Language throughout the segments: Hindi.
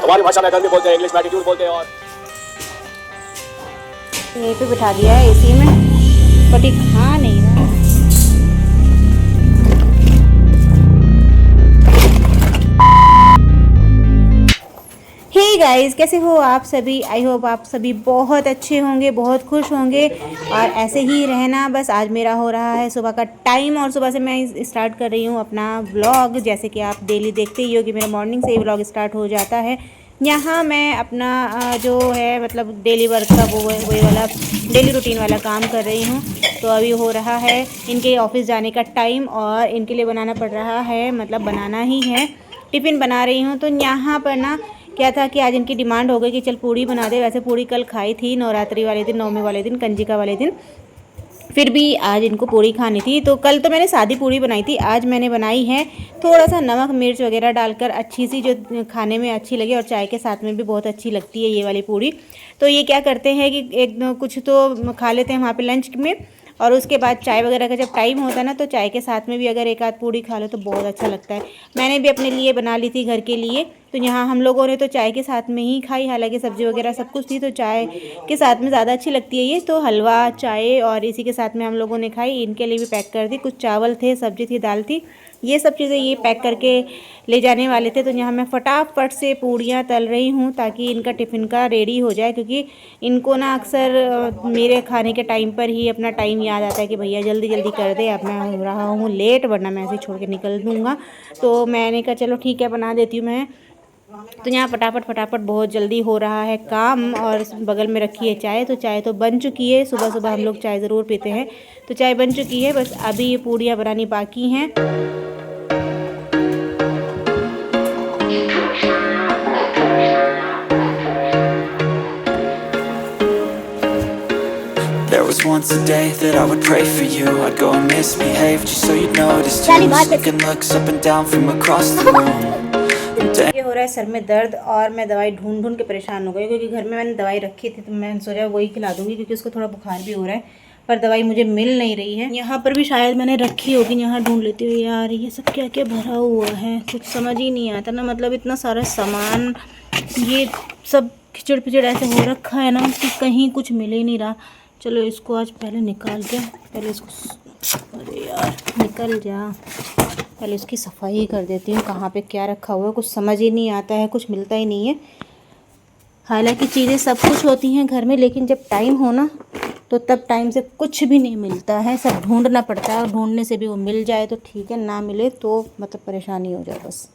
हमारी भाषा में गंदी बोलते हैं, इंग्लिश में एटीट्यूड बोलते हैं। और यहीं पे बिठा दिया है एसी में, बट ये खा नहीं रहा। हे गाइस, कैसे हो आप सभी? आई होप आप सभी बहुत अच्छे होंगे, बहुत खुश होंगे और ऐसे ही रहना। बस आज मेरा हो रहा है सुबह का टाइम और सुबह से मैं स्टार्ट कर रही हूँ अपना व्लॉग। जैसे कि आप डेली देखते ही हो कि मेरा मॉर्निंग से ही व्लॉग स्टार्ट हो जाता है। यहाँ मैं अपना जो है मतलब डेली वर्क का वही वाला डेली रूटीन वाला काम कर रही हूँ। तो अभी हो रहा है इनके ऑफिस जाने का टाइम और इनके लिए बनाना पड़ रहा है, मतलब बनाना ही है, टिफ़िन बना रही हूँ। तो यहाँ पर ना क्या था कि आज इनकी डिमांड हो गई कि चल पूड़ी बना दे। वैसे पूड़ी कल खाई थी नवरात्रि वाले दिन, नवमी वाले दिन, कंजिका वाले दिन, फिर भी आज इनको पूड़ी खानी थी। तो कल तो मैंने सादी पूड़ी बनाई थी, आज मैंने बनाई है थोड़ा सा नमक मिर्च वगैरह डालकर अच्छी सी, जो खाने में अच्छी लगे और चाय के साथ में भी बहुत अच्छी लगती है ये वाली पूड़ी। तो ये क्या करते हैं कि एक कुछ तो खा लेते हैं वहाँ पे लंच में, और उसके बाद चाय वगैरह का जब टाइम होता है ना, तो चाय के साथ में भी अगर एक आध पूड़ी खा लो तो बहुत अच्छा लगता है। मैंने भी अपने लिए बना ली थी घर के लिए। तो यहाँ हम लोगों ने तो चाय के साथ में ही खाई, हालांकि सब्ज़ी वगैरह सब कुछ थी, तो चाय के साथ में ज़्यादा अच्छी लगती है ये। तो हलवा चाय और इसी के साथ में हम लोगों ने खाई। इनके लिए भी पैक कर दी, कुछ चावल थे, सब्ज़ी थी, दाल थी, ये सब चीज़ें ये पैक करके ले जाने वाले थे। तो यहाँ मैं फटाफट से पूड़ियाँ तल रही हूँ ताकि इनका टिफ़िन का रेडी हो जाए, क्योंकि इनको ना अक्सर मेरे खाने के टाइम पर ही अपना टाइम याद आता है कि भैया जल्दी जल्दी कर दे, अब मैं हो रहा हूँ लेट, वरना मैं ऐसे ही छोड़ के निकल दूँगा। तो मैंने कहा चलो ठीक है बना देती हूँ मैं। तो यहाँ फटाफट फटाफट बहुत जल्दी हो रहा है काम। और बगल में रखी है चाय, तो चाय तो बन चुकी है। सुबह सुबह हम लोग चाय ज़रूर पीते हैं, तो चाय बन चुकी है, बस अभी ये पूड़ियाँ बनानी बाकी हैं। There was once a day that I would pray for you. I'd go and misbehave just so you'd notice too. Sneaking looks up and down from across the room. ये हो रहा है सर में दर्द और मैं दवाई ढूंढ ढूंढ के परेशान हो गई, क्योंकि घर में मैंने दवाई रखी थी, तो मैंने सोचा वही खिला दूंगी, क्योंकि उसको थोड़ा बुखार भी हो रहा है, पर दवाई मुझे मिल नहीं रही है। यहाँ पर भी शायद मैंने रखी होगी, यहाँ ढूंढ लेती हूँ। यार ये सब क्या क्या भरा हुआ है, कुछ समझ ही नहीं आता ना, मतलब इतना सारा सामान, ये सब खिचड़ पिचड़ ऐसे हो रखा है ना कि कहीं कुछ मिल ही नहीं रहा। चलो इसको आज पहले निकाल के, पहले इसको, अरे यार निकल जा, पहले इसकी सफाई कर देती हूँ। कहाँ पे क्या रखा हुआ है कुछ समझ ही नहीं आता है, कुछ मिलता ही नहीं है। हालांकि चीज़ें सब कुछ होती हैं घर में, लेकिन जब टाइम हो ना तो तब टाइम से कुछ भी नहीं मिलता है, सब ढूंढना पड़ता है। और ढूंढने से भी वो मिल जाए तो ठीक है, ना मिले तो मतलब परेशानी हो जाए बस।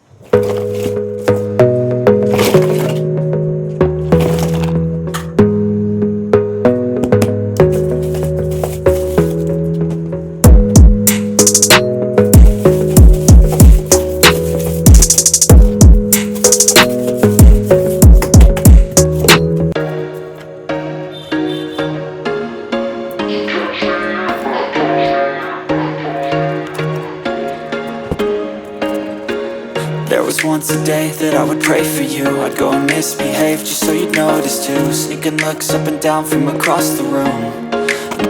There was once a day that I would pray for you. I'd go and misbehave just so you'd notice too. Sneaking looks up and down from across the room.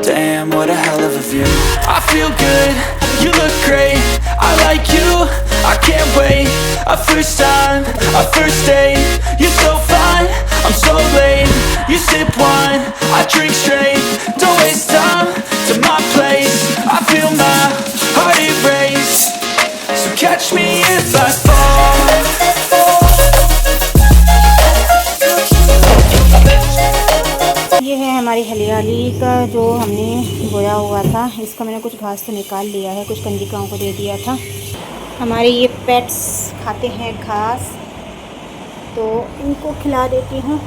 Damn, what a hell of a view. I feel good, you look great, I like you, I can't wait. A first time, a first date, you're so fine, I'm so late. You sip wine, I drink straight, don't waste time to my place. I feel my heart erase, so catch me if I fall. ये है हमारी हरियाली का जो हमने बोया हुआ था, इसका मैंने कुछ घास तो निकाल लिया है, कुछ कंजिकाओं को दे दिया था। हमारे ये पेट्स खाते हैं घास, तो इनको खिला देती हूँ।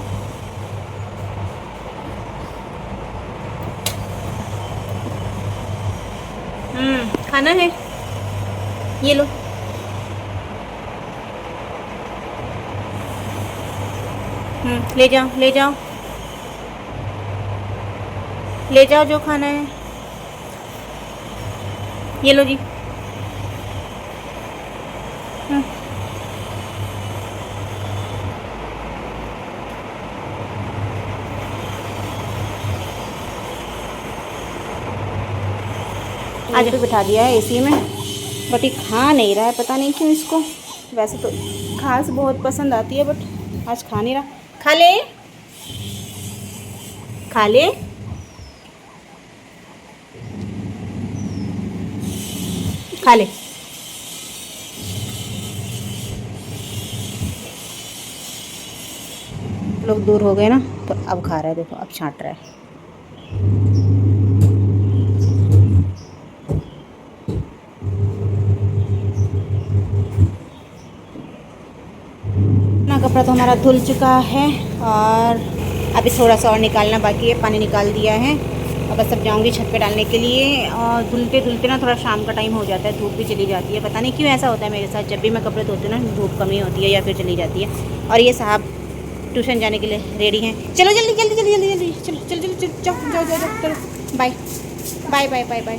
खाना है, ये लो। ले जाओ ले जाओ ले जाओ, जो खाना है ये लो जी। आज भी बिठा दिया है एसी में, बट ये खा नहीं रहा है, पता नहीं क्यों इसको। वैसे तो घास बहुत पसंद आती है, बट आज खा नहीं रहा। खा ले, खा ले। खा ले। लोग दूर हो गए ना तो अब खा रहा है, देखो अब छांट रहा है। ना कपड़ा तो हमारा धुल चुका है और अभी थोड़ा सा और निकालना बाकी है, पानी निकाल दिया है और बस अब जाऊंगी छत पे डालने के लिए। और धुलते धुलते ना थोड़ा शाम का टाइम हो जाता है, धूप भी चली जाती है। पता नहीं क्यों ऐसा होता है मेरे साथ, जब भी मैं कपड़े धोती हूँ ना धूप कमी होती है या फिर चली जाती है। और ये साहब ट्यूशन जाने के लिए रेडी हैं। चलो जल्दी जल्दी जल्दी जल्दी जल्दी, चलो चलो जल्दी जाओ जाओ जाओ जाओ, चलो bye bye bye bye bye.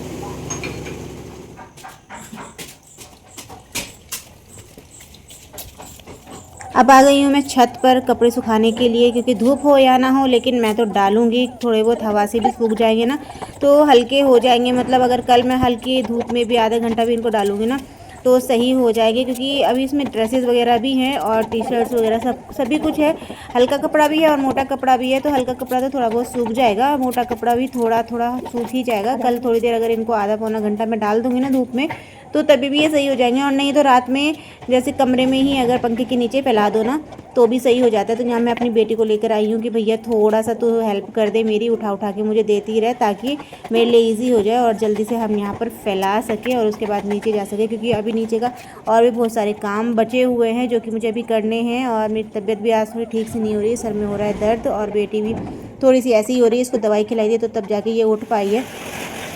अब आ गई हूँ मैं छत पर कपड़े सुखाने के लिए, क्योंकि धूप हो या ना हो लेकिन मैं तो डालूंगी। थोड़े बहुत हवा से भी सूख जाएंगे ना तो हल्के हो जाएंगे। मतलब अगर कल मैं हल्की धूप में भी आधा घंटा भी इनको डालूंगी ना तो सही हो जाएंगे, क्योंकि अभी इसमें ड्रेसेस वगैरह भी हैं और टी शर्ट्स वगैरह सभी कुछ है। हल्का कपड़ा भी है और मोटा कपड़ा भी है। तो हल्का कपड़ा तो थोड़ा बहुत सूख जाएगा, मोटा कपड़ा भी थोड़ा थोड़ा सूख ही जाएगा। कल थोड़ी देर अगर इनको आधा पौना घंटा मैं डाल दूँगी ना धूप में तो तभी भी ये सही हो जाएंगे। और नहीं तो रात में जैसे कमरे में ही अगर पंखे के नीचे फैला दो ना तो भी सही हो जाता है। तो यहाँ मैं अपनी बेटी को लेकर आई हूँ कि भैया थोड़ा सा तो हेल्प कर दे मेरी, उठा उठा के मुझे देती रहे ताकि मेरे लिए इजी हो जाए और जल्दी से हम यहाँ पर फैला सके और उसके बाद नीचे जा सके। क्योंकि अभी नीचे का और भी बहुत सारे काम बचे हुए हैं जो कि मुझे अभी करने हैं। और मेरी तबीयत भी आज थोड़ी ठीक से नहीं हो रही है, सर में हो रहा है दर्द और बेटी भी थोड़ी सी ऐसी ही हो रही है। इसको दवाई खिलाई थी तो तब जाके ये उठ पाई है।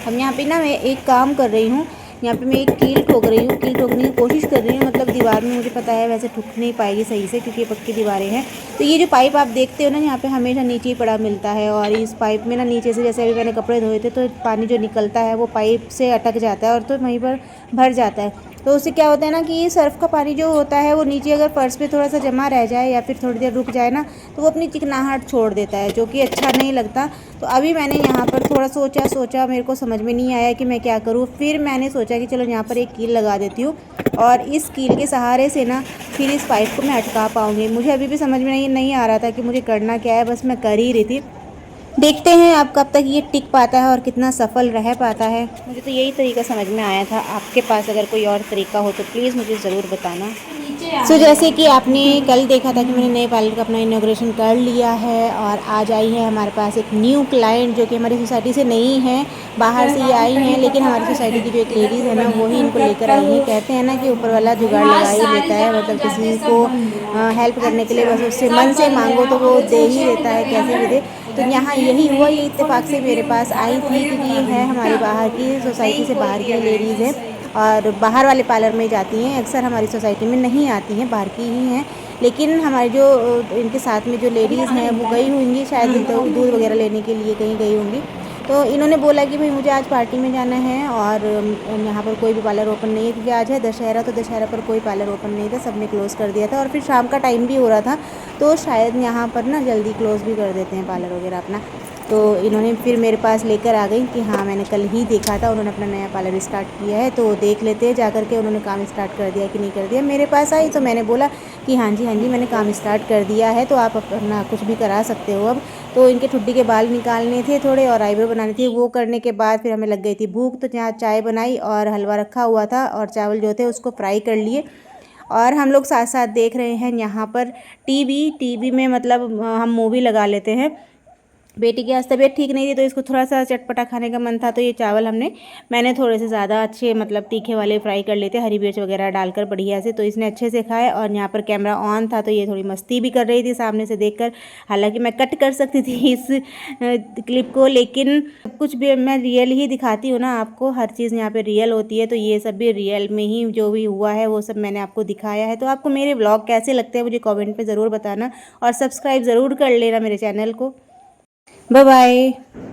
हम यहाँ पे ना मैं एक काम कर रही हूँ, यहाँ पे मैं एक कील ठोक रही हूँ, कील ठोकने की कोशिश कर रही हूँ। मतलब दीवार में मुझे पता है वैसे ठुक नहीं पाएगी सही से क्योंकि ये पक्की दीवारें हैं। तो ये जो पाइप आप देखते हो ना यहाँ पे हमेशा नीचे ही पड़ा मिलता है और इस पाइप में ना नीचे से जैसे अभी मैंने कपड़े धोए थे तो पानी जो निकलता है वो पाइप से अटक जाता है और तो वहीं पर भर जाता है। तो उससे क्या होता है ना कि सर्फ़ का पानी जो होता है वो नीचे अगर फर्श पे थोड़ा सा जमा रह जाए या फिर थोड़ी देर रुक जाए ना तो वो अपनी चिकनाहट छोड़ देता है, जो कि अच्छा नहीं लगता। तो अभी मैंने यहाँ पर थोड़ा सोचा मेरे को समझ में नहीं आया कि मैं क्या करूँ। फिर मैंने सोचा कि चलो यहाँ पर एक कील लगा देती हूँ और इस कील के सहारे से ना फिर इस पाइप को मैं अटका पाऊँगी। मुझे अभी भी समझ में नहीं आ रहा था कि मुझे करना क्या है, बस मैं कर ही रही थी। देखते हैं अब कब तक ये टिक पाता है और कितना सफल रह पाता है। मुझे तो यही तरीका समझ में आया था। आपके पास अगर कोई और तरीका हो तो प्लीज़ मुझे ज़रूर बताना। जैसे कि आपने कल देखा था कि मैंने नए पार्लर का अपना इनॉग्रेशन कर लिया है और आज आई है हमारे पास एक न्यू क्लाइंट जो कि हमारी सोसाइटी से नहीं है, बाहर से ये आई हैं। लेकिन हमारी सोसाइटी की जो एक लेडीज़ है ना वही इनको लेकर आई है। कहते हैं ना कि ऊपर वाला जुगाड़ लगा ही देता है, मतलब किसी को हेल्प करने के लिए बस उससे मन से मांगो तो वो दे ही देता है कैसे भी दे। तो यहाँ यही हुआ, ये इत्तेफाक से मेरे पास आई थी क्योंकि ये है हमारे बाहर की सोसाइटी से बाहर की लेडीज़ है और बाहर वाले पार्लर में जाती हैं। अक्सर हमारी सोसाइटी में नहीं आती हैं, बाहर की ही हैं। लेकिन हमारे जो इनके साथ में जो लेडीज़ हैं वो गई होंगी शायद दूध वगैरह लेने के लिए कहीं गई होंगी। तो इन्होंने बोला कि भाई मुझे आज पार्टी में जाना है और यहाँ पर कोई भी पार्लर ओपन नहीं है क्योंकि आज है दशहरा। तो दशहरा पर कोई पार्लर ओपन नहीं था, सबने क्लोज़ कर दिया था और फिर शाम का टाइम भी हो रहा था तो शायद यहाँ पर ना जल्दी क्लोज़ भी कर देते हैं पार्लर वगैरह अपना। तो इन्होंने फिर मेरे पास लेकर आ गई कि हाँ मैंने कल ही देखा था, उन्होंने अपना नया पार्लर स्टार्ट किया है तो देख लेते हैं जा करके उन्होंने काम स्टार्ट कर दिया कि नहीं कर दिया। मेरे पास आई तो मैंने बोला कि हाँ जी मैंने काम स्टार्ट कर दिया है तो आप अपना कुछ भी करा सकते हो अब। तो इनके ठुड्डी के बाल निकालने थे थोड़े और आईब्रो बनानी थी। वो करने के बाद फिर हमें लग गई थी भूख, तो जहाँ चाय बनाई और हलवा रखा हुआ था और चावल जो थे उसको फ्राई कर लिए और हम लोग साथ साथ देख रहे हैं यहाँ पर टीवी में। मतलब हम मूवी लगा लेते हैं। बेटी की आज तबीयत ठीक नहीं थी तो इसको थोड़ा सा चटपटा खाने का मन था तो ये चावल मैंने थोड़े से ज़्यादा अच्छे मतलब तीखे वाले फ्राई कर लेते, हरी मिर्च वगैरह डालकर बढ़िया से। तो इसने अच्छे से खाए और यहाँ पर कैमरा ऑन था तो ये थोड़ी मस्ती भी कर रही थी सामने से देखकर। हालांकि मैं कट कर सकती थी इस क्लिप को, लेकिन कुछ भी मैं रियल ही दिखाती हूँ ना आपको, हर चीज़ यहाँ पर रियल होती है। तो ये सब भी रियल में ही जो भी हुआ है वो सब मैंने आपको दिखाया है। तो आपको मेरे व्लॉग कैसे लगते हैं मुझे कॉमेंट पर ज़रूर बताना और सब्सक्राइब ज़रूर कर लेना मेरे चैनल को। Bye bye.